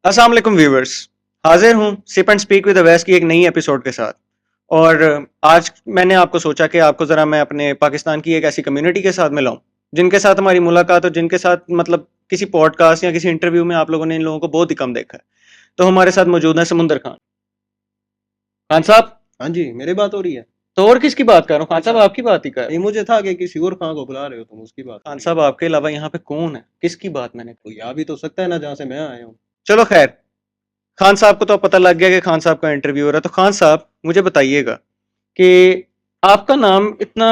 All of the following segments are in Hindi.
अस्सलाम वालेकुम व्यूअर्स। हाजिर हूँ sip and speak with Awais की एक नई एपिसोड के साथ। और आज मैंने आपको सोचा कि आपको ज़रा मैं अपने पाकिस्तान की एक ऐसी कम्युनिटी के साथ मिलाऊं जिनके साथ हमारी मुलाकात और जिनके साथ मतलब किसी पॉडकास्ट या किसी इंटरव्यू में आप लोगों ने इन लोगों को बहुत ही कम देखा है। तो हमारे साथ मौजूद है समुंदर खान। खान साहब। हाँ जी, मेरी बात हो रही है। तो और किसकी बात कर रहा हूँ खान साहब, आपकी बात ही कर रहा नहीं, हूँ। मुझे था कि किसी और खां को बुला रहे हो तुम, उसकी बात हो खान रही है। साहब आपके अलावा यहाँ पे कौन है, किसकी बात मैंने की? कोई आ भी तो सकता है ना, जहाँ से मैं आया हूँ। चलो खैर, खान साहब को तो अब पता लग गया कि खान साहब का इंटरव्यू हो रहा है। तो खान साहब मुझे बताइएगा कि आपका नाम इतना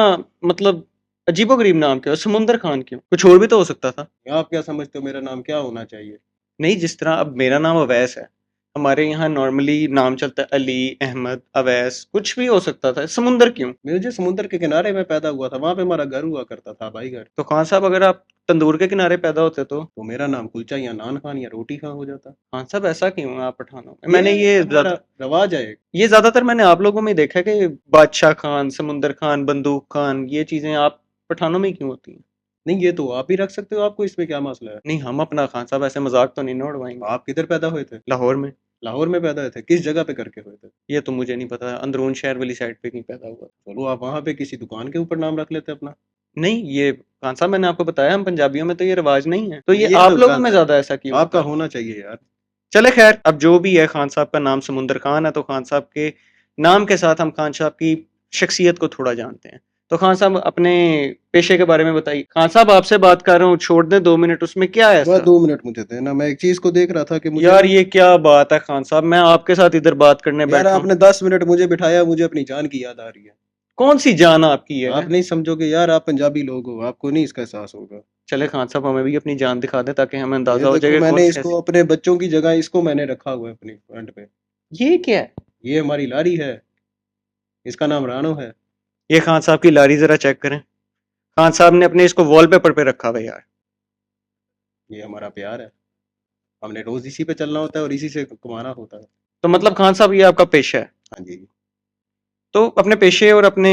मतलब अजीबोगरीब नाम क्यों है? समुंदर खान क्यों? कुछ और भी तो हो सकता था। आप क्या समझते हो मेरा नाम क्या होना चाहिए? नहीं, जिस तरह अब मेरा नाम अवैस है, हमारे यहाँ नॉर्मली नाम चलता है अली, अहमद, अवैस, कुछ भी हो सकता था। समुंदर क्यों? मुझे समुद्र के किनारे में पैदा हुआ था, वहां पे हमारा घर हुआ करता था, भाई घर। तो खान साहब अगर आप तंदूर के किनारे पैदा होते तो? तो मेरा नाम कुलचा या नान खान या रोटी खान हो जाता। खान साहब ऐसा क्यों है आप पठानों में? ये हमारा रवाज है। ये ज्यादातर मैंने आप लोगों में ही देखा है कि बादशाह खान, समुंदर खान, बंदूक खान, ये चीजें आप पठानों में ही क्यों होती हैं? नहीं, ये तो आप ही रख सकते हो, आपको इसमें क्या मसला है? नहीं, हम अपना खान साहब ऐसे मजाक तो नहीं ना उड़वाएंगे। आप किधर पैदा हुए थे? लाहौर में। लाहौर में पैदा हुए थे, किस जगह पे करके हुए थे? ये तो मुझे नहीं पता, अंदरून शहर वाली साइड पे कहीं पैदा हुआ। चलो, आप वहां पे किसी दुकान के ऊपर नाम रख लेते अपना। नहीं, ये खान साहब मैंने आपको बताया हम पंजाबियों में तो ये रिवाज नहीं है, तो ये ये आप तो लोगों गलत में है। ज्यादा ऐसा क्यों आपका होता है? होना चाहिए यार। चले खैर, अब जो भी है, खान साहब का नाम समुंदर खान है, तो खान साहब के नाम के साथ हम खान साहब की शख्सियत को थोड़ा जानते हैं। तो खान साहब अपने पेशे के बारे में बताइए। खान साहब आपसे बात कर रहा हूँ, छोड़ दें 2 मिनट, उसमें क्या है बस ऐसा? 2 मिनट मुझे देना, मैं एक चीज को देख रहा था कि मुझे यार ना। ये क्या बात है खान साहब, मैं आपके साथ इधर बात करने यार, बैठा हूँ। आपने 10 मिनट मुझे बिठाया, मुझे अपनी जान की याद आ रही है। कौन सी जान आपकी आप है? नहीं समझोगे यार, आप पंजाबी लोग हो, आपको नहीं इसका एहसास होगा। चले खान साहब, हमें भी अपनी जान दिखा दें ताकि हमें ये अंदाजा हो देखो, जाएगा कौन मैंने इसको कैसी। अपने बच्चों की जगह इसको मैंने रखा हुआ है अपनी फ्रंट पे। ये क्या है? ये हमारी लारी है, इसका नाम रानो है। ये खान साहब की लारी जरा चेक करें। खान साहब ने अपने इसको वॉलपेपर पे रखा हुआ है यार। ये हमारा प्यार है। हमने रोज इसी पे चलना होता है और इसी से कमाना होता है। तो मतलब खान साहब ये आपका पेशा है? हाँ जी। तो अपने पेशे और अपने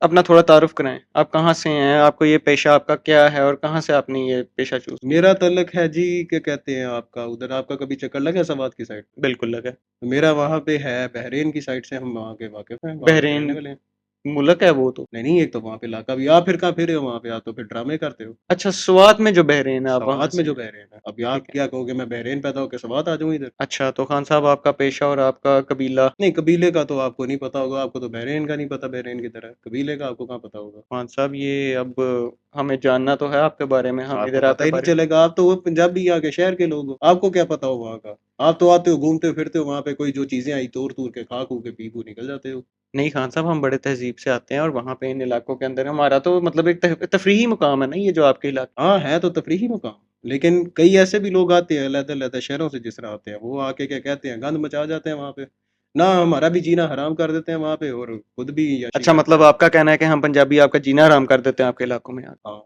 अपना थोड़ा तारुफ कराएं। आप कहाँ से हैं, आपको ये पेशा आपका क्या है और कहाँ से आपने ये पेशा चूज किया? मेरा तलक है जी, क्या कहते हैं आपका उधर, आपका कभी चक्कर लगा सवात की साइड? बिल्कुल लगा। तो मेरा वहाँ पे है बहरीन की साइड से, हम वहाँ के वाकिफ हैं, वहाँ के बहरीन रहने वाले हैं। मुल्क है वो तो। नहीं नहीं, एक तो वहाँ पे इलाका भी, आप फिर कहाँ फिरे हो वहाँ पे, आप तो फिर ड्रामे करते हो। अच्छा, स्वात में जो बहरीन है आप वहां सवात में से जो हैं? बहरेन है, अभी ठीक आप है। क्या कहोगे, मैं बहरेन पैदा होकर सवात आ जाऊं इधर? अच्छा, तो खान साहब आपका पेशा और आपका कबीला? नहीं, कबीले का तो आपको नहीं पता होगा, आपको तो बहरेन का नहीं पता, बहरेन की तरह कबीले का आपको कहाँ पता होगा? खान साहब ये अब हमें जानना तो है आपके बारे में, हम आपको इधर पता आते ही नहीं बारे। चलेगा, आप तो वो पंजाबी यहाँ के शहर के लोग हो, आपको क्या पता हो वहाँ का? आप तो आते हो, घूमते हो फिरते हो, वहाँ पे कोई जो चीजें आई तोड़ तूड़ के खा खू के पी पू निकल जाते हो। नहीं खान साहब, हम बड़े तहजीब से आते हैं और वहाँ पे इन इलाकों के अंदर हमारा तो मतलब एक तफरीही मुकाम है ना ये जो आपके इलाके। हाँ, है तो तफरीही मुकाम, लेकिन कई ऐसे भी लोग आते हैं अलग अलग शहरों से, जिस तरह आते हैं वो आके क्या कहते हैं, गंद मचा जाते हैं वहाँ पे। ना हमारा भी जीना हराम कर देते हैं वहाँ पे, और खुद भी यशी अच्छा, करते मतलब हैं। आपका कहना है कि हम पंजाबी आपका जीना हराम कर देते हैं आपके इलाकों में यार? हाँ।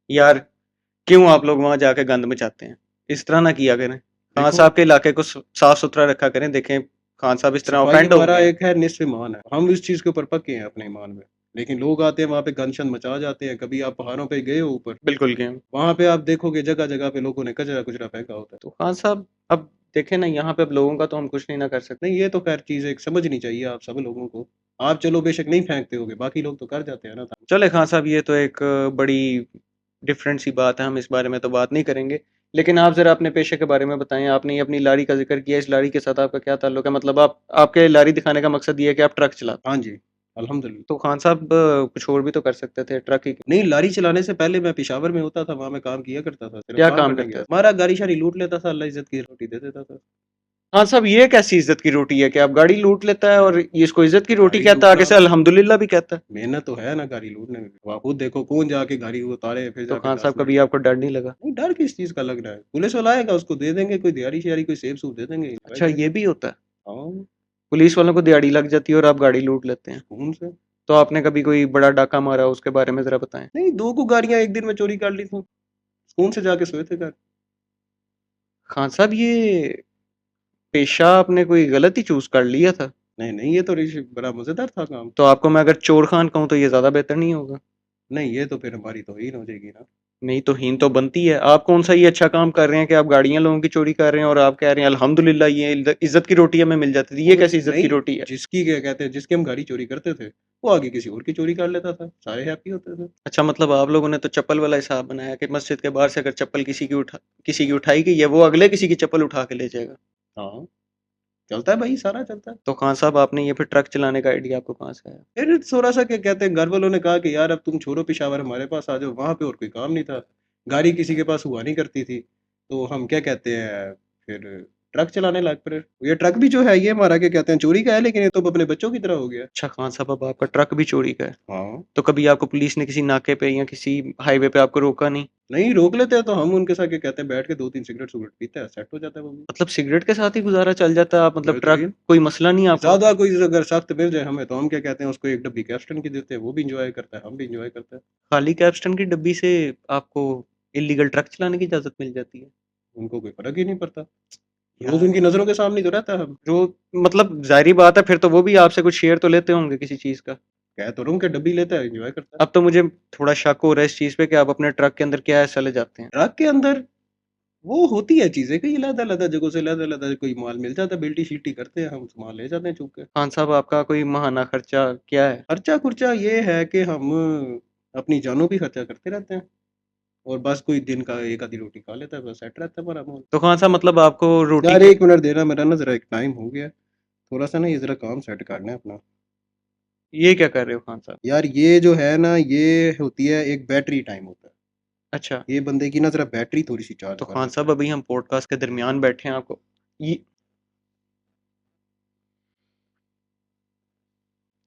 यार, क्यों आप लोग वहां जाके गंद मचाते हैं? इस तरह ना किया करें। खान देखो, साहब के इलाके को साफ सुथरा रखा करें। देखें, खान साहब इस तरह सफाई ऑफेंड हो हमारा गए हैं। एक है निस्फ ईमान है, हम इस चीज के ऊपर पक्के हैं अपने ईमान में। लेकिन लोग आते हैं वहाँ पे गंदशन मचा जाते हैं। कभी आप पहाड़ों पे गए हो ऊपर? बिल्कुल गए हैं। वहाँ पे आप देखोगे जगह जगह पे लोगों ने कचरा कुचरा फेंका होता है। तो खान साहब, अब देखें ना, यहाँ पे अब लोगों का तो हम कुछ नहीं ना कर सकते। नहीं, ये तो खैर चीज एक समझनी चाहिए आप सब लोगों को। आप चलो बेशक नहीं फेंकते होगे, बाकी लोग तो कर जाते हैं ना। चले खान साहब, ये तो एक बड़ी डिफरेंट सी बात है, हम इस बारे में तो बात नहीं करेंगे। लेकिन आप जरा अपने पेशे के बारे में बताएं। आपने ये अपनी लारी का जिक्र किया, इस लारी के साथ आपका क्या ताल्लुक है? मतलब आप आपके लारी दिखाने का मकसद ये है कि आप ट्रक चलाते हाँ हैं? जी, अल्हम्दुलिल्लाह। तो खान साहब कुछ और भी तो कर सकते थे, ट्रक ही क्यों? नहीं, लारी चलाने से पहले मैं पेशावर में होता था, वहाँ मैं काम किया करता था, सिर्फ क्या काम काम करने करते गया थे? था। हमारा गाड़ी शाड़ी लूट लेता था, अल्लाह इज्जत की रोटी दे देता था। खान साहब, ये कैसी इज्जत की रोटी है कि आप गाड़ी लूट लेता है और ये इसको इज्जत की रोटी गाड़ी कहता है, आगे लूटना, से अल्हम्दुलिल्लाह भी कहता है? मेहनत तो है ना गाड़ी लूटने में भी। आप खुद देखो, कौन जाके गाड़ी उतारे फिर तो जाके खान दस साहब, मिनट कभी आपको डर नहीं लगा? नहीं, डर किस चीज का लग रहा है? पुलिस वाला आएगा, उसको दे देंगे कोई दिहाड़ी शिहाड़ी, कोई सेब सूब दे देंगे, एंजॉय अच्छा, ये करेगा। भी होता है? हाँ। पुलिस वालों को दिहाड़ी लग जाती है और आप गाड़ी लूट लेते हैं? सुकून से। तो आपने कभी कोई बड़ा डाका मारा, उसके बारे में जरा बताएं। नहीं, दो को गाड़ियां एक दिन में चोरी कर ली थी, सुकून से जाके सोए थे घर। खान साहब, ये पेशा आपने कोई गलत ही चूज कर लिया था। नहीं नहीं, ये तो बड़ा मजेदार था काम। तो आपको मैं अगर चोर खान कहूँ तो ये ज्यादा बेहतर नहीं होगा? नहीं, ये तो फिर हमारी तौहीन हो जाएगी ना। नहीं तो हीन तो बनती है। आप कौन सा ये अच्छा काम कर रहे हैं कि आप गाड़ियां लोगों की चोरी कर रहे हैं और आप कह रहे हैं अल्हम्दुलिल्लाह ये इज्जत की रोटी हमें मिल जाती थी। ये वो कैसी इज्जत की नहीं, रोटी है? जिसकी क्या कहते हैं, जिसकी हम गाड़ी चोरी करते थे वो आगे किसी और की चोरी कर लेता था, सारे हैप्पी होते थे। अच्छा, मतलब आप लोगों ने तो चप्पल वाला हिसाब बनाया कि मस्जिद के बाहर से अगर चप्पल किसी की उठाई गई है, वो अगले किसी की चप्पल उठा के ले जाएगा। हाँ, चलता है भाई, सारा चलता है। तो खान साहब, आपने ये फिर ट्रक चलाने का आइडिया आपको कहाँ से आया? फिर थोड़ा सा क्या कहते हैं, घर वालों ने कहा कि यार अब तुम छोड़ो पेशावर, हमारे पास आ जाओ। वहां पे और कोई काम नहीं था, गाड़ी किसी के पास हुआ नहीं करती थी, तो हम क्या कहते हैं, फिर ट्रक चलाने लग पड़े। ये ट्रक भी जो है ये हमारा क्या कहते हैं चोरी का है, लेकिन ये तो अपने बच्चों की तरह हो गया। अच्छा खान साहब, अब आपका ट्रक भी चोरी का है? हाँ, तो कभी आपको पुलिस ने किसी नाके पे या किसी हाईवे पे आपको रोका नहीं? नहीं रोक लेते हैं तो हम उनके साथ क्या कहते हैं बैठ के 2-3 सिगरेट सुगरेट पीते हैं, सेट हो जाता है वो भी। मतलब सिगरेट के साथ ही गुजारा चल जाता है? आप मतलब ट्रक बेहतरीन। कोई मसला नहीं है आपको? ज्यादा कोई अगर सख्त मिल जाए हमें तो हम क्या कहते हैं उसको एक डब्बी कैप्स्टन की देते हैं, वो भी इंजॉय करता है, हम भी इंजॉय करते हैं। खाली कैप्स्टन की डब्बी से आपको इलीगल ट्रक चलाने की इजाजत मिल जाती है? उनको कोई फर्क ही नहीं पड़ता, रोज यार, उनकी नजरों के सामने ही तो रहता है हम। जो मतलब जाहिर बात है, फिर तो वो भी आपसे कुछ शेयर तो लेते होंगे किसी चीज का। कह तो रहा हूँ कि डब्बी लेता है, एंजॉय करता है। अब तो मुझे थोड़ा शक हो रहा है इस चीज पे कि आप अपने ट्रक के अंदर क्या ऐसा ले जाते हैं। ट्रक के अंदर वो होती है चीजें कई अलग अलग जगहों से, अलग अलग कोई माल मिल जाता है, बिल्टी शील्टी करते हैं हम, सामान ले जाते हैं चुप के। खान साहब, आपका कोई माहाना खर्चा क्या है? खर्चा खुर्चा ये है कि हम अपनी जानों भी खर्चा करते रहते हैं, और बस कोई दिन का एक आधी रोटी खा लेता है, बस सेट रहता है हमारा माहौल। तो खान साहब, मतलब आपको रोटी यार के... 1 मिनट देना मेरा ना, जरा एक टाइम हो गया, थोड़ा सा ना ये जरा काम सेट करना है अपना। ये क्या कर रहे हो खान साहब? यार ये जो है ना, ये होती है एक बैटरी टाइम होता है, अच्छा, ये बंदे की ना जरा बैटरी थोड़ी सी चार्ज तो कर खान देता साहब, है। अभी हम पॉडकास्ट के दरमियान बैठे हैं, आपको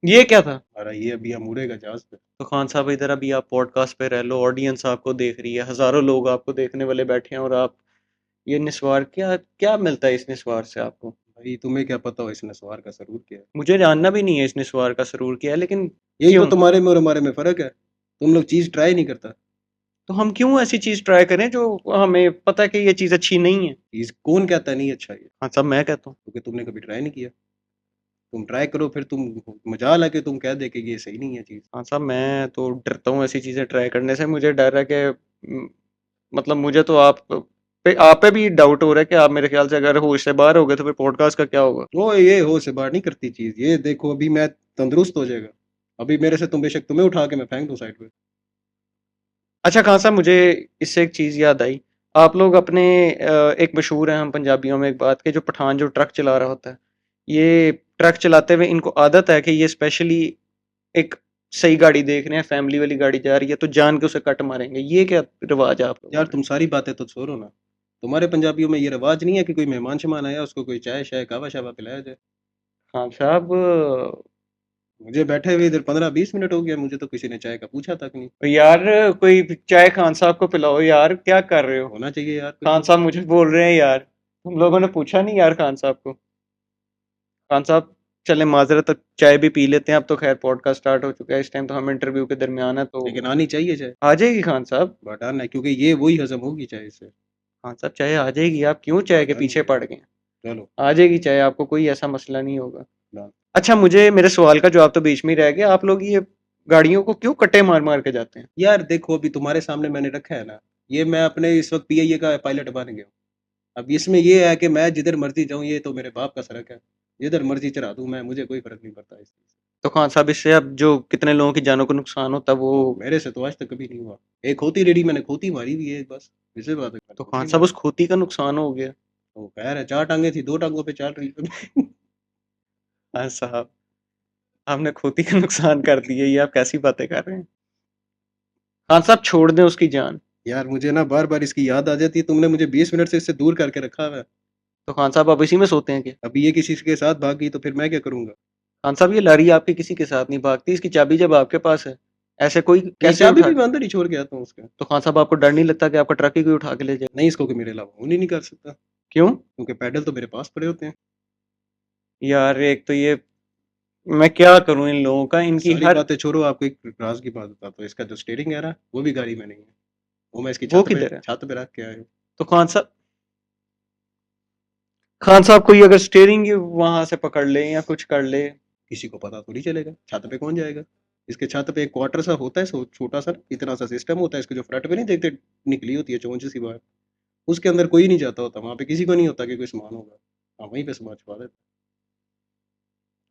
ये क्या था? हमारा ये अभी हम उड़ेगा जहाज पे। तो खान साहब, इधर अभी आप पॉडकास्ट पे रह लो, ऑडियंस आपको देख रही है, हजारों लोग आपको देखने वाले बैठे हैं, और आप ये निस्वार, क्या क्या मिलता है इस निस्वार से आपको? भाई तुम्हें क्या पता हो इस नस्वार का सरूर क्या है? मुझे जानना भी नहीं है इस निस्वार का सरूर क्या है, लेकिन यही तो क्यों? तुम्हारे में और हमारे में फर्क है, तुम लोग चीज ट्राई नहीं करता। तो हम क्यों ऐसी चीज ट्राई करें जो हमें पता है कि ये चीज अच्छी नहीं है? चीज कौन कहता है नहीं अच्छा ये? हाँ साहब, मैं कहता हूँ। क्योंकि तुमने कभी ट्राई नहीं किया। तुम ट्राई करो फिर तुम, मजाल है कि तुम कह दे कि ये सही नहीं है चीज। हाँ साहब, मैं तो डरता हूँ ऐसी चीजें ट्राई करने से। मुझे डर है कि मतलब मुझे तो आप पे भी डाउट हो रहा है कि आप मेरे ख्याल से अगर होश से बाहर हो गए तो फिर पॉडकास्ट का क्या होगा? वो ये हो से बाहर नहीं करती चीज, ये देखो अभी मैं तंदुरुस्त हो जाएगा, अभी मेरे से तुम बेशक तुम्हें उठा के मैं फेंक दूं साइड पे। अच्छा खान साहब, मुझे इससे एक चीज़ याद आई। आप लोग अपने एक मशहूर है हम पंजाबियों में एक बात कि जो पठान जो ट्रक चला रहा होता है, ये ट्रक चलाते हुए इनको आदत है कि ये स्पेशली एक सही गाड़ी देख रहे हैं, फैमिली वाली गाड़ी जा रही है तो जान के उसे कट मारेंगे। ये क्या रिवाज है आप लोगों यार में? तुम सारी बातें तो छोड़ो ना, तुम्हारे पंजाबियों में ये रिवाज नहीं है कि कोई मेहमान शेमान आया उसको कोई चाय शाय कावा शावा पिलाया जाए? खान साहब, मुझे बैठे हुए इधर 15-20 मिनट हो गया, मुझे तो किसी ने चाय का पूछा तक नहीं। यार कोई चाय खान साहब को पिलाओ यार, क्या कर रहे हो? होना चाहिए यार कुछ खान तो। साहब मुझे बोल रहे हैं यार, तुम लोगों ने पूछा नहीं यार खान साहब को। खान साहब, चले माजरत, अब चाय भी पी लेते हैं। अब तो खैर पॉडकास्ट स्टार्ट हो चुका है, इस टाइम तो हम इंटरव्यू के दरमियान है, तो लेकिन आनी चाहिए चाय, आ जाएगी खान साहब। बट आना है, क्योंकि ये वही हजम होगी चाय से। खान साहब, चाय आ जाएगी, आप क्यों चाय के बट आनी पीछे है। पड़ गए हैं? चलो। आ जाएगी चाय, आपको कोई ऐसा मसला नहीं होगा। डन। अच्छा, मुझे मेरे सवाल का जवाब तो बीच में ही रह गया। आप लोग ये गाड़ियों को क्यों कट्टे मार मार के जाते हैं? यार देखो अभी तुम्हारे सामने मैंने रखा है ना, ये मैं अपने इस वक्त पीआईए का पायलट बन गया हूँ। अब इसमें ये है कि मैं जिधर मर्जी जाऊँ, ये तो मेरे बाप का सड़क है, जिधर मर्जी चढ़ा दूँ मैं, मुझे कोई फर्क नहीं पड़ता इस चीज़ से। तो खान साहब, इससे अब जो कितने लोगों की जानों को नुकसान होता है वो... मेरे से तो आज तक कभी नहीं हुआ। एक होती रेडी मैंने खोती मारी हुई है एक, बस इसे बात है, मैंने तो खान खोती साहब, मारी। उस खोती का नुकसान हो गया? वो खैर है, 4 टांगे थी, 2 टांगों पे चल रही है। हाँ साहब, आपने खोती का नुकसान कर दिया, ये आप कैसी बातें कर रहे हैं? खान साहब, छोड़ दें उसकी जान। यार मुझे ना बार बार इसकी याद आ जाती है, तुमने मुझे 20 मिनट से इससे दूर करके रखा हुआ है। तो खान साहब, आप इसी में सोते हैं क्या? अभी ये किसी के साथ भाग गई तो फिर मैं क्या करूंगा? खान साहब, ये लारी आपके किसी के साथ नहीं भागती, इसकी चाबी जब आपके पास है, ऐसे कोई नहीं, कैसे चाबी उठा... भी मैं अंदर ही छोड़ के आता हूँ उसके। तो खान साहब, आपको डर नहीं लगता कि आपका ट्रक ही कोई उठा के ले जाए? नहीं, इसको कि मेरे अलावा वो नहीं कर सकता, क्यों? क्योंकि पैडल तो मेरे पास पड़े होते हैं। यार, एक तो ये... मैं क्या करूं इन लोगों का, ये इनकी सारी हर... बातें छोड़ो, आपको एक राज की बात बताता हूँ, इसका जो स्टेयरिंग है ना वो भी गाड़ी में नहीं है, वो मैं इसकी वो किधर है? छत पे रख के आया हूँ। तो खान साहब, कोई अगर स्टेयरिंग वहां से पकड़ ले या कुछ कर ले? किसी को पता थोड़ी चलेगा, छत पे कौन जाएगा? इसके छत पे एक क्वार्टर सा होता है, छोटा सा इतना सा सिस्टम होता है, इसके जो फ्रंट पे नहीं देखते निकली होती है चोंच सी बाहर, उसके अंदर कोई नहीं जाता होता, वहाँ पे किसी को नहीं होता कि कोई सामान होगा। हाँ, वहीं पे सामान छुपा देते।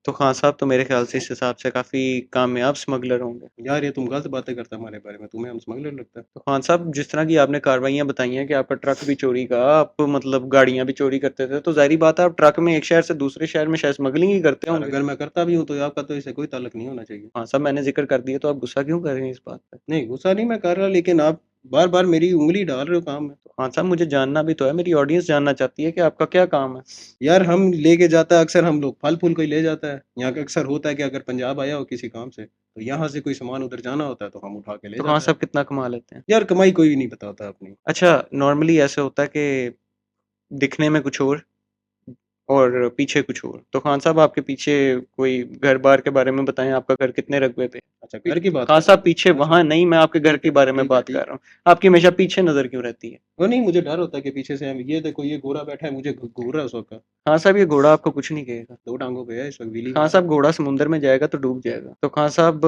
तो खान साहब तो मेरे ख्याल से इस हिसाब से काफ़ी कामयाब स्मगलर होंगे। यार ये तुम गलत बातें करता हमारे बारे में, तुम्हें हम स्मगलर लगता है। तो खान साहब जिस तरह की आपने कार्रवाइयाँ बताई हैं कि आपका ट्रक भी चोरी का, आप मतलब गाड़ियाँ भी चोरी करते थे, तो ज़ाहिर बात है आप ट्रक में एक शहर से दूसरे शहर में शायद स्मगलिंग ही करते यार होंगे। अगर मैं करता भी हूँ तो आपका तो इससे कोई ताल्लुक नहीं होना चाहिए। हाँ साहब, मैंने जिक्र कर दिया तो आप गुस्सा क्यों कर रहे हैं इस बात पे? नहीं, गुस्सा नहीं मैं कर रहा, लेकिन आप बार बार मेरी उंगली डाल रहे हो काम में। हाँ साहब, मुझे जानना भी तो है, मेरी ऑडियंस जानना चाहती है कि आपका क्या काम है। यार हम लेके जाता है अक्सर, हम लोग फल फूल कोई ले जाता है, यहाँ का अक्सर होता है कि अगर पंजाब आया हो किसी काम से तो यहाँ से कोई सामान उधर जाना होता है तो हम उठा के ले तो खान जाते हैं। साहब कितना कमा लेते हैं? यार कमाई कोई नहीं बताता अपनी। अच्छा, नॉर्मली ऐसे होता है कि दिखने में कुछ और पीछे कुछ और। तो खान साहब आपके पीछे कोई घर बार के बारे में बताएं, आपका घर कितने रकबे पे? अच्छा, घर की बात खान कर रहे साहब हो? पीछे अच्छा, वहां नहीं, मैं आपके घर ठीक के है बारे में ठीक है बात ठीक कर है। रहा हूँ। आपकी हमेशा पीछे नजर क्यों रहती है? वो नहीं, मुझे डर होता है कि पीछे से हम, ये देखो ये घोड़ा बैठा है, मुझे घूर रहा है उस वक्त। खान साहब ये घोड़ा आपको कुछ नहीं कहेगा। दो टांगों पे है इस वक्त, व्हीली खान मार रहा साहब है। घोड़ा समुंदर में जाएगा तो डूब जाएगा। तो खान साहब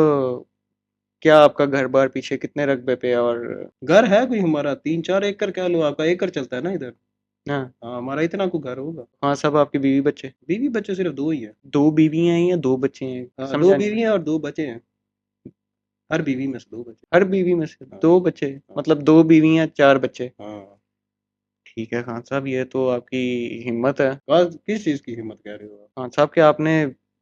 क्या आपका घर बार पीछे कितने रकबे पे है? और घर है कोई हमारा 3-4 एकड़ कह लो, आपका एकड़ चलता है ना इधर। हाँ, हाँ, हमारा इतना को घर होगा। खान साहब आपकी बीवी बच्चे? बीवी बच्चे सिर्फ दो ही है। दो बीवी हैं या दो बच्चे हैं? हाँ, दो समझा नहीं बीवी मैं। हैं और दो बच्चे हैं। हर बीवी में से दो बच्चे। हर बीवी में से हाँ दो बच्चे? हाँ मतलब दो बीवी हैं, चार बच्चे? हाँ। ठीक है खान साहब, ये तो आपकी हिम्मत है। किस चीज की हिम्मत कह रहे हो आप? खान साहब क्या आपने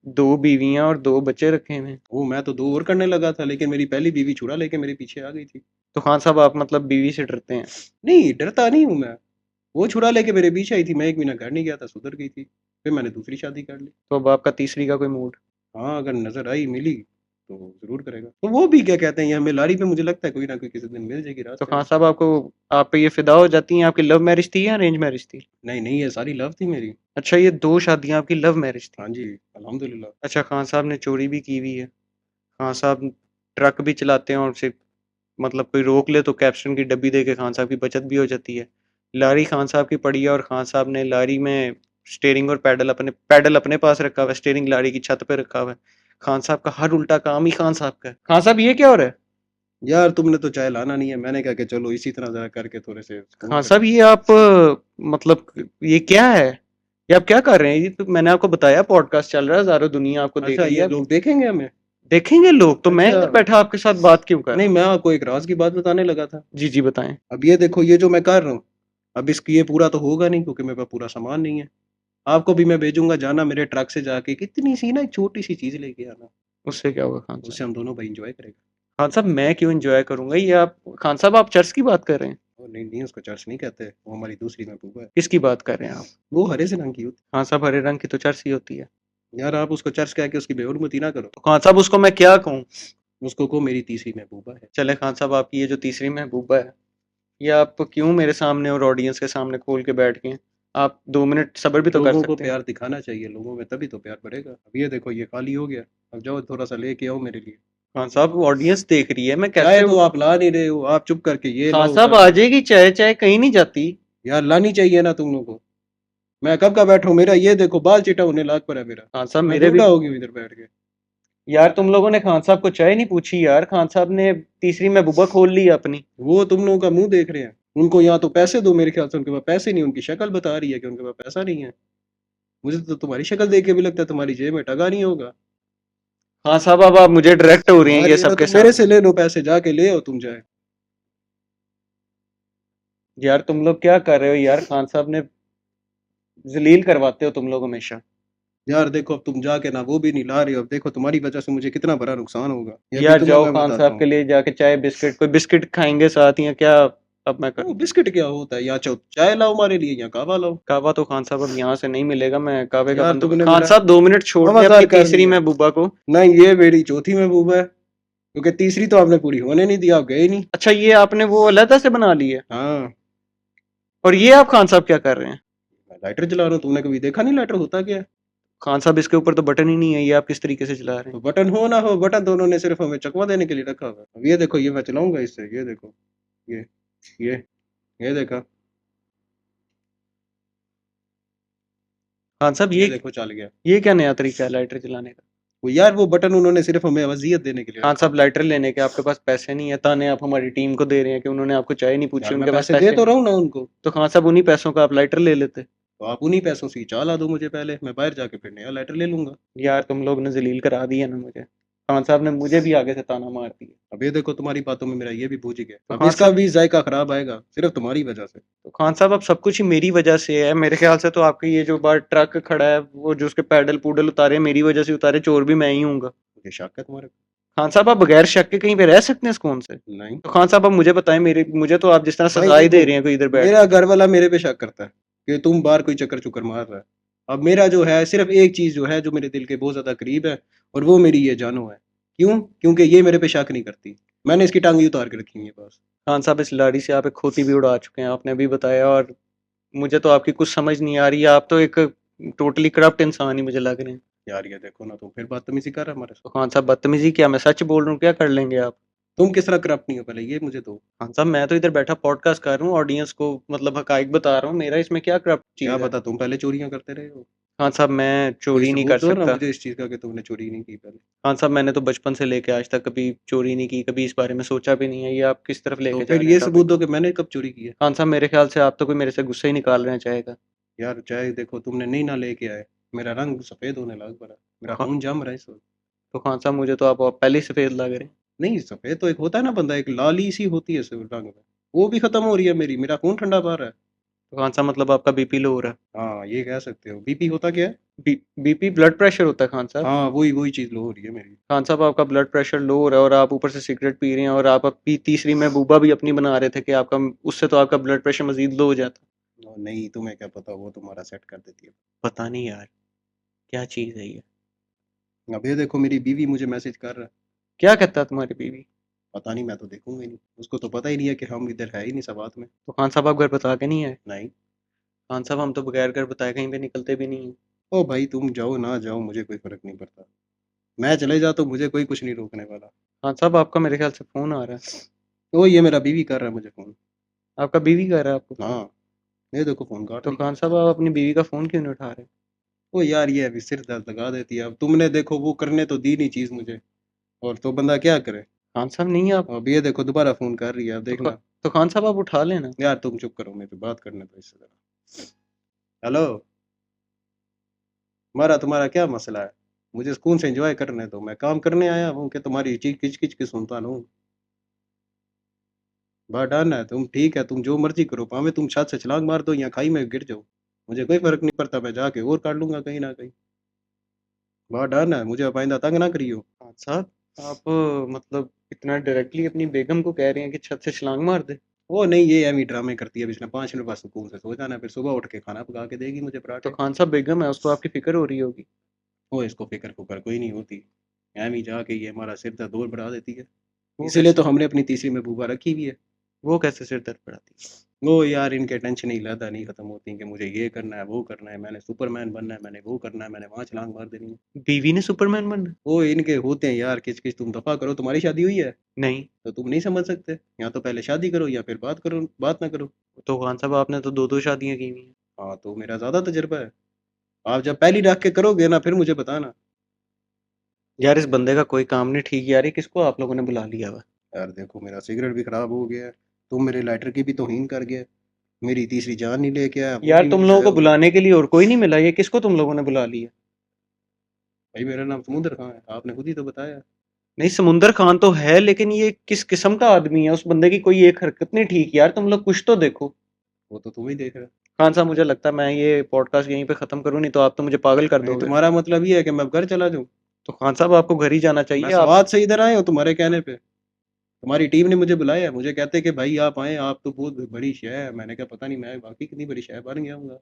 दो बीवियां और दो बच्चे रखे हैं? वो मैं तो दो और करने लगा था, लेकिन मेरी पहली बीवी छुरा लेके मेरे पीछे आ गई थी। तो खान साहब आप मतलब बीवी से डरते हैं? नहीं, डरता नहीं हूँ मैं। वो छुरा लेके मेरे पीछे आई थी, मैं 1 महीना घर नहीं गया था, सुधर गई थी, फिर मैंने दूसरी शादी कर ली। तो अब आपका तीसरी का कोई मूड? हाँ, अगर नजर आई मिली तो जरूर करेगा। तो वो भी क्या कहते हैं, ये हमें लारी पे मुझे लगता है कोई ना कोई किसी दिन मिल जाएगी तो रास्ते खान में। साहब आपको, आप पे ये फिदा हो जाती हैं? आपकी लव मैरिज थी या अरेंज मैरिज थी? नहीं नहीं, ये सारी लव थी मेरी। अच्छा, ये दो शादियां आपकी लव मैरिज थी? हाँ जी, अल्हम्दुलिल्लाह। अच्छा, खान साहब ने चोरी भी की हुई है, खान साहब ट्रक भी चलाते हैं, और सिर्फ मतलब कोई रोक ले तो कैप्शन की डब्बी दे के खान साहब की बचत भी हो जाती है। लारी खान साहब की पड़ी है, और खान साहब ने लारी में स्टेयरिंग और पैडल अपने पास रखा हुआ है, स्टेयरिंग लारी की छत पे रखा हुआ है। खान साहब का हर उल्टा काम ही खान साहब का है। खान साहब ये क्या हो रहा है? यार तुमने तो चाय लाना नहीं है, मैंने कहा कि चलो इसी तरह जरा करके थोड़े से सुकून खान करें। साहब ये आप मतलब ये क्या है? ये आप क्या कर रहे हैं? ये तो मैंने आपको बताया पॉडकास्ट चल रहा है, हजारों दुनिया आपको देख अच्छा, रही ये है। लोग देखेंगे हमें? देखेंगे लोग, तो मैं अच्छा। इधर बैठा आपके साथ बात क्यों कर रहा नहीं, हूँ? मैं आपको एक राज की बात बताने लगा था। जी जी बताएं। अब ये देखो, ये जो मैं कर रहा हूँ, अब इसकी ये पूरा तो होगा नहीं क्योंकि मेरे पास पूरा सामान नहीं है। आपको भी मैं भेजूंगा, जाना मेरे ट्रक से जाके कितनी सी ना एक छोटी सी चीज लेके आना। उससे क्या होगा खान साहब? उससे हम दोनों भाई इंजॉय करेंगे। खान साहब मैं क्यों एंजॉय करूंगा? ये आप, खान साहब आप चर्च की बात कर रहे हैं? और नहीं नहीं, उसको चर्च नहीं कहते, वो हमारी दूसरी महबूबा है। किसकी बात कर रहे हैं आप? वो हरे से रंग की होती खान साहब हरे रंग की तो चर्च ही होती है। है। यार आप उसको चर्च कह के उसकी बेहुरमती ना करो। तो खान साहब उसको मैं क्या कहूँ? उसको को मेरी तीसरी महबूबा है। चले खान साहब, आपकी ये जो तीसरी महबूबा है, ये आप क्यों मेरे सामने और ऑडियंस के सामने खोल के बैठ गए? आप 2 मिनट सब्र भी तो कर लोगों को सकते हैं। प्यार दिखाना चाहिए लोगों में, तभी तो प्यार बढ़ेगा। अब ये देखो ये खाली हो गया, अब जाओ थोड़ा सा लेके आओ मेरे लिए। खान साहब ऑडियंस देख रही है, मैं चाय कैसे? तो आप ला नहीं रहे हो, आप चुप करके ये खान लाओ साहब उठा आ के। जाएगी चाय, चाय कहीं नहीं जाती। यार लानी चाहिए ना तुम लोगों को। मैं कब का बैठा हूँ, मेरा ये देखो बाल चिटा होने लाग पर है मेरा। खान साहब मैं मेरे भी। बूढ़ा हो गई इधर बैठ के। यार तुम लोगों ने खान साहब को चाय नहीं पूछी यार, खान साहब ने तीसरी महबूबा खोल ली अपनी। वो तुम लोगों का मुंह देख रहे हैं, उनको या तो पैसे दो, मेरे ख्याल से उनके पास पैसे नहीं, उनकी शक्ल बता रही है कि उनके पास पैसा नहीं है। मुझे तो तुम्हारी शक्ल देख के भी लगता है तुम्हारी जेब में टका नहीं होगा। खान साहब अब आप मुझे डायरेक्ट हो रही हैं यार ये ये ना, सबके तुम मेरे सामने। से ले लो पैसे, जाके ले आओ तुम जाए। यार तुम लोग क्या कर रहे हो यार? खान साहब ने जलील करवाते हो तुम लोग हमेशा। यार देखो, अब तुम जाके ना वो भी नहीं ला रहे हो, अब देखो तुम्हारी वजह से मुझे कितना बड़ा नुकसान होगा, ये भी यार तुम्हें जाओ मैं खान बताता साहब के हूँ। लिए जाके चाय बिस्किट, कोई बिस्किट खाएंगे साथ या क्या? अब मैं वो करूँ? बिस्किट क्या होता है, या चाय लाओ हमारे लिए या कहवा लाओ। कावा तो खान साहब अब यहाँ से नहीं मिलेगा, मैं कावे का यार बंदोबस्त। तुमने खान मेरा साहब 2 मिनट छोड़ दें अपनी मवासाल कर तीसरी दिया। महबूबा को। नहीं, ये मेरी चौथी महबूबा है, क्योंकि तीसरी तो आपने पूरी होने नहीं दिया, आप गए नहीं। अच्छा, ये आपने वो अलहदा से बना ली है? हाँ। और ये आप खान साहब क्या कर रहे हैं? मैं लाइटर जला रहा हूँ, तुमने कभी देखा नहीं लाइटर होता क्या है? खान साहब इसके ऊपर तो बटन ही नहीं है, ये आप किस तरीके से चला रहे हैं? तो बटन हो ना हो, बटन तो उन्होंने सिर्फ हमें चकमा देने के लिए रखा हुआ है। अब ये देखो, ये मैं चलाऊंगा इससे, ये देखो, ये ये ये देखा, खान साहब ये देखो चल गया। ये क्या नया तरीका है लाइटर चलाने का? वो यार वो बटन उन्होंने सिर्फ हमें अजियत देने के लिए खान रखा। साहब लाइटर लेने के आपके पास पैसे नहीं है, ताने आप हमारी टीम को दे रहे हैं कि उन्होंने आपको चाय नहीं पूछी, यार मैं उनके पास पैसे दे पैसे तो नहीं। रहा हूँ ना उनको। तो खान साहब उन्हीं पैसों का आप लाइटर ले लेते। तो आप उन्हीं पैसों से ही चाला दो मुझे, पहले मैं बाहर जाके फिर नया लेटर ले लूंगा। यार तुम लोग ने जलील करा दिया ना मुझे, खान साहब ने मुझे भी आगे से ताना मार दिया। अब ये देखो तुम्हारी बातों में मेरा ये भी बूझ गया, तो अब खान इसका साहब भी जायका खराब आएगा सिर्फ तुम्हारी वजह से। तो खान साहब अब सब कुछ ही मेरी वजह से है मेरे ख्याल से। तो आपके ये जो बाहर ट्रक खड़ा है, वो जो उसके पैडल पूडल उतारे मेरी वजह से उतारे, चोर भी मैं ही हूँगा। मुझे शक है तुम्हारे खान साहब आप बगैर शक के कहीं पे रह सकते हैं सुकून से? पे। नहीं तो खान साहब आप मुझे बताएं, मेरे मुझे तो आप जिस तरह भाई सजा ही दे देखो, रहे हैं कोई इधर बैठ मेरा के। घर वाला मेरे पे शक करता है कि तुम बाहर कोई चक्कर चुक्कर मार रहा है। अब मेरा जो है सिर्फ एक चीज जो है जो मेरे दिल के बहुत ज्यादा करीब है, और वो मेरी ये जानो है। क्यों? क्योंकि ये मेरे पे शक नहीं करती। मैंने इसकी टांगी उतार के रखी हुई है बस। खान साहब इस लाड़ी से आप एक खोती भी उड़ा चुके हैं, आपने अभी बताया। और मुझे तो आपकी कुछ समझ नहीं आ रही है, आप तो एक टोटली करप्ट इंसान ही मुझे लग रहे हैं। यार ये देखो ना, तुम फिर बदतमीजी कर रहे हो हमारे तो साथ। खान साहब बदतमीजी क्या, मैं सच बोल रहा हूँ, क्या कर लेंगे आप? तुम किस तरह करप्ट नहीं हो पहले ये मुझे दो। खान साहब मैं तो इधर बैठा पॉडकास्ट कर रहा हूँ, ऑडियंस को मतलब हकाइक बता रहा हूँ, मेरा इसमें क्या करप्ट क्या चीज़ है? पता तुम पहले चोरियां करते रहे हो। खान साहब मैं कोई चोरी नहीं कर सबूत दो ना सकता। मुझे इस चीज का कि तुमने चोरी नहीं की पहले। खान साहब मैंने तो बचपन से लेके आज तक कभी चोरी नहीं की, कभी इस बारे में सोचा भी नहीं है। ये आप किस तरफ तो लेके जा फिर रहे हैं ये टॉपिक सबूत दो को? कि मैंने कब चोरी की है। खान साहब मेरे ख्याल से आप तो कोई मेरे से गुस्सा ही निकाल रहे हैं चाहेगा। यार चाहे देखो तुमने नहीं ना लेके आए, मेरा रंग सफेद होने लग पड़ा, मेरा खा, खून जम रहा है इस वक्त। तो खान साहब मुझे तो आप पहले ही सफेद लग रहे हैं। नहीं सफेद तो एक होता है ना बंदा, एक लाली सी होती है इस रंग में, वो भी खत्म हो रही है मेरी, मेरा खून ठंडा पा रहा है। तो खान साहब मतलब आपका बीपी लो हो रहा है? हाँ ये कह सकते हो। बीपी होता क्या है? बीपी ब्लड प्रेशर होता है खान साहब। हाँ वही वही चीज लो हो रही है मेरी। खान साहब आपका ब्लड प्रेशर लो हो रहा है और आप ऊपर से सिगरेट पी रहे हैं, और आप अपनी तीसरी महबूबा भी अपनी बना रहे थे कि आपका, उससे तो आपका ब्लड प्रेशर मजीद लो हो जाता। और नहीं तुम्हें क्या पता, वो तुम्हारा सेट कर देती है। पता नहीं यार क्या चीज़ है ये। अब ये देखो मेरी बीवी मुझे मैसेज कर रहा है। क्या कहता है तुम्हारी बीवी? पता नहीं, मैं तो देखूंगा ही नहीं, उसको तो पता ही नहीं है कि हम इधर है ही नहीं साथ में। तो खान साहब आप घर बता के नहीं आए? नहीं। खान साहब हम तो बगैर घर बताए कहीं पे निकलते भी नहीं हैं। ओ भाई तुम जाओ ना जाओ मुझे कोई फर्क नहीं पड़ता, मैं चले जा तो मुझे कोई कुछ नहीं रोकने वाला। खान साहब आपका मेरे ख्याल से फ़ोन आ रहा है। ओ ये मेरा बीवी कर रहा है मुझे फोन। आपका बीवी कर रहा है आपको फ़ोन? हाँ ये देखो फोन काट तो रही है। खान साहब आप अपनी बीवी का फ़ोन क्यों नहीं उठा रहे? ओ यार ये अभी सिर दर्द लगा देती है, अब तुमने देखो वो करने तो दी नहीं चीज मुझे, और तो बंदा क्या करे। खान साहब नहीं आप। अब ये देखो दोबारा फोन कर रही है, अब तो, देखना। तो खान साहब आप उठा लेना। यार तुम चुप करो, मेरे बात करने दो इससे जरा। हेलो, हमारा तुम्हारा क्या मसला है? मुझे सुकून से एंजॉय करने दो, मैं काम करने आया हूँ कि तुम्हारी चीज किच किच की सुनता रहूं। बात डन है, तुम ठीक है, तुम जो मर्जी करो, पावे तुम छत से छलांग मार दो या खाई में गिर जाओ, मुझे कोई फर्क नहीं पड़ता, मैं जाके और काट लूंगा कहीं ना कहीं। बात डन है, मुझे अब आइंदा तंग ना करियो। खान साहब आप मतलब इतना डायरेक्टली अपनी बेगम को कह रहे हैं कि छत से छलांग मार दे? वो नहीं, ये एमी ड्रामे करती है, अब इसने 5 मिनट बाद सुकून से सो जाना है, फिर सुबह उठ के खाना पका के देगी मुझे तो पराठे। खान साहब बेगम है, उसको आपकी फ़िक्र हो रही होगी। वो इसको फिक्र फुकर कोई नहीं होती, एमी जाके ये हमारा सिर दर्द और बढ़ा देती है। वो इसीलिए तो कैसे? हमने अपनी तीसरी महबूबा रखी हुई है। वो कैसे सिर दर्द बढ़ाती है? वो यार इनके टेंशन ही लादा नहीं खत्म होती कि मुझे ये करना है वो करना है, मैंने सुपरमैन बनना है, मैंने वो करना है, मैंने वहाँ छलांग मार देनी है। बीवी ने सुपरमैन बनना है? वो इनके होते हैं यार किच किच, तुम दफा करो, तुम्हारी शादी हुई है नहीं। तो तुम नहीं समझ सकते, या तो पहले शादी करो या फिर बात करो, बात ना करो। तो खान साहब आपने तो दो दो शादियां की हुई हैं। हाँ तो मेरा ज्यादा तजुर्बा है, आप जब पहली रख के करोगे ना फिर मुझे बताना। यार इस बंदे का कोई काम नहीं ठीक यार, ये किसको आप लोगों ने बुला लिया हुआ? यार देखो मेरा सिगरेट भी खराब हो गया है, तुम मेरे लाइटर की भी तौहीन कर गए, मेरी तीसरी जान नहीं लेके आया, वो यार भी तुम नहीं लोगों लाया को हो। बुलाने के लिए और कोई नहीं मिला, ये किसको तुम लोगों ने बुला लिया? भाई मेरा नाम समुंदर खां है, आपने खुद ही तो बताया। नहीं समुंदर खान तो है, लेकिन ये किस किस्म का आदमी है? उस बंदे की कोई एक हरकत नहीं ठीक यार, तुम लोग कुछ तो देखो। वो तो तुम ही देख रहे हो। खान साहब मुझे लगता है मैं ये पॉडकास्ट यहीं पे खत्म करूं, नहीं तो आप तो मुझे पागल कर नहीं दोगे। तुम्हारा मतलब ये है कि मैं अब घर चला जाऊँ? तो खान साहब आपको घर ही जाना मैं चाहिए आप। स्वाद से इधर आया हूँ तुम्हारे कहने पे, तुम्हारी टीम ने मुझे बुलाया, मुझे कहते कि भाई आप आए, आप तो बहुत बड़ी शय है, मैंने कहा पता नहीं मैं वाकई कितनी बड़ी शय बन गया हूँ।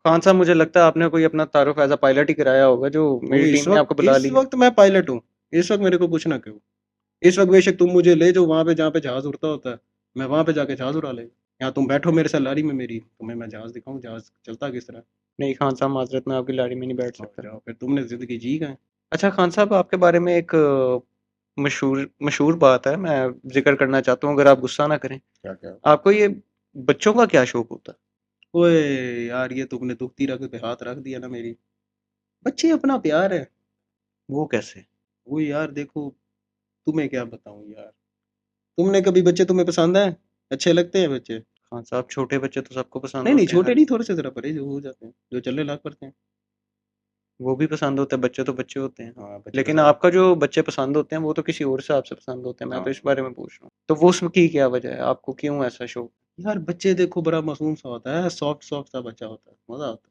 खान साहब मुझे लगता है आपने कोई अपना तारुफ एज अ पायलट ही कराया होगा, जो वो मेरी टीम ने आपको बुला इस लिया। वक्त मैं पायलट हूँ, इस वक्त मेरे को कुछ ना कहो। इस वक्त बेशक तुम मुझे ले जाओ वहां पे जहाँ पे जहाज उड़ता होता है, मैं वहां पे जाके जहाज उड़ा ले, या तुम बैठो मेरे साथ लारी में मेरी, तुम्हें मैं जहाज दिखाऊं जहाज चलता किस तरह। नहीं खान साहब माजरत में आपकी लाड़ी में नहीं बैठ और सकता। जाओ फिर, तुमने जिंदगी जी गए। अच्छा खान साहब आपके बारे में एक मशहूर मशहूर बात है, मैं जिक्र करना चाहता हूँ अगर आप गुस्सा ना करें। क्या क्या? आपको ये बच्चों का क्या शौक होता है? ओए यार ये तुमने दुखती रग पे हाथ रख दिया ना मेरी। बच्चे अपना प्यार है, वो कैसे? वो यार देखो, तुम्हें क्या बताऊं यार, तुमने कभी बच्चे तुम्हें पसंद है? अच्छे लगते हैं बच्चे? हाँ साहब, छोटे बच्चे तो सबको पसंद नहीं नहीं, होते हैं छोटे हर। नहीं, थोड़े से जरा परे जो हो जाते हैं, जो चलने लायक पड़ते हैं। वो भी पसंद होते हैं, बच्चे तो बच्चे होते हैं। हाँ बच्चे लेकिन पसंद। आपका जो बच्चे पसंद होते हैं वो तो किसी और हिसाब से पसंद होते हैं, मैं तो इस हाँ बारे में पूछ रहा हूँ। तो वो उसमें की क्या वजह है, आपको क्यों ऐसा शौक? यार, बच्चे देखो बड़ा मासूम सा होता है, सॉफ्ट सॉफ्ट सा बच्चा होता है, मजा आता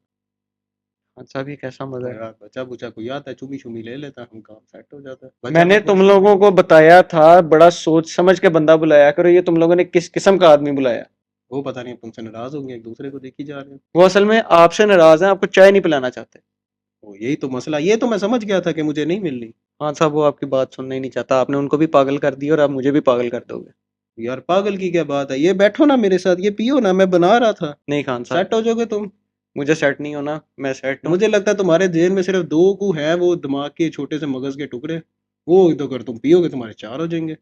हाँ साहब, ये कैसा मजा है है? यार। बच्चा बुच्चा कोई आता है, चुमी चुमी ले लेता है, हम काम सेट हो जाता है, बच्चा मैंने तो तुम खुश। लोगों को बताया था बड़ा सोच समझ के बंदा बुलाया करो, ये तुम लोगों ने किस किस्म का आदमी बुलाया? वो पता नहीं तुमसे नाराज होंगे, एक दूसरे को देखी जा रहे हैं। वो असल में आपसे नाराज हैं, आपको चाय नहीं पिलाना चाहते। वो यही तो मसला, ये तो मैं समझ गया था कि मुझे नहीं मिलनी। हाँ साहब, वो आपकी बात सुनना ही नहीं चाहता, आपने उनको भी पागल कर दिया और आप मुझे भी पागल कर दोगे। यार पागल की क्या बात है, ये बैठो ना मेरे साथ, ये पियो ना, मैं बना रहा था। नहीं खान साहब, सेट हो जाओगे तुम। मुझे सेट नहीं होना, मैं सेट हूँ। मुझे लगता है तुम्हारे जेल में सिर्फ दो को है, वो दिमाग के छोटे से मगज के टुकड़े। वो तो अगर तुम पियोगे तुम्हारे चार हो जाएंगे।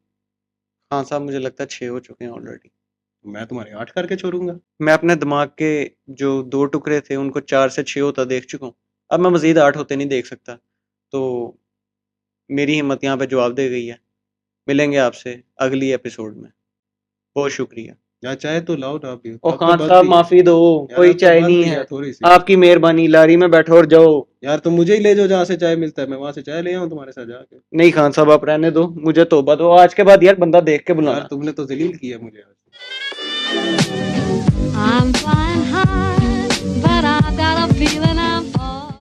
हाँ साहब, मुझे लगता है 6 हो चुके हैं ऑलरेडी। तो मैं तुम्हारे 8 करके छोड़ूंगा। मैं अपने दिमाग के जो 2 टुकड़े थे उनको 4 से 6 होता देख चुका हूँ। अब मैं मज़ीद 8 होते नहीं देख सकता। तो मेरी हिम्मत यहाँ पे जवाब दे गई है। मिलेंगे आपसे अगली एपिसोड में। बहुत शुक्रिया। यार चाय तो लाओ ना, अभी ओ अब तो खान बंद साहब भी है। माफ़ी दो, यार कोई अब तो चाय बंद नहीं भी है। है थोड़ी सी। आपकी मेहरबानी, लारी में बैठो और जाओ। यार तुम मुझे ही ले जाओ जहाँ से चाय मिलता है, मैं वहां से चाय ले आऊँ तुम्हारे साथ जाके। नहीं खान साहब, आप रहने दो, मुझे तौबा दो, आज के बाद यार बंदा देख के यार बुलाना। तुमने तो जलील किया मुझे आज। I'm flying high, but I got a feeling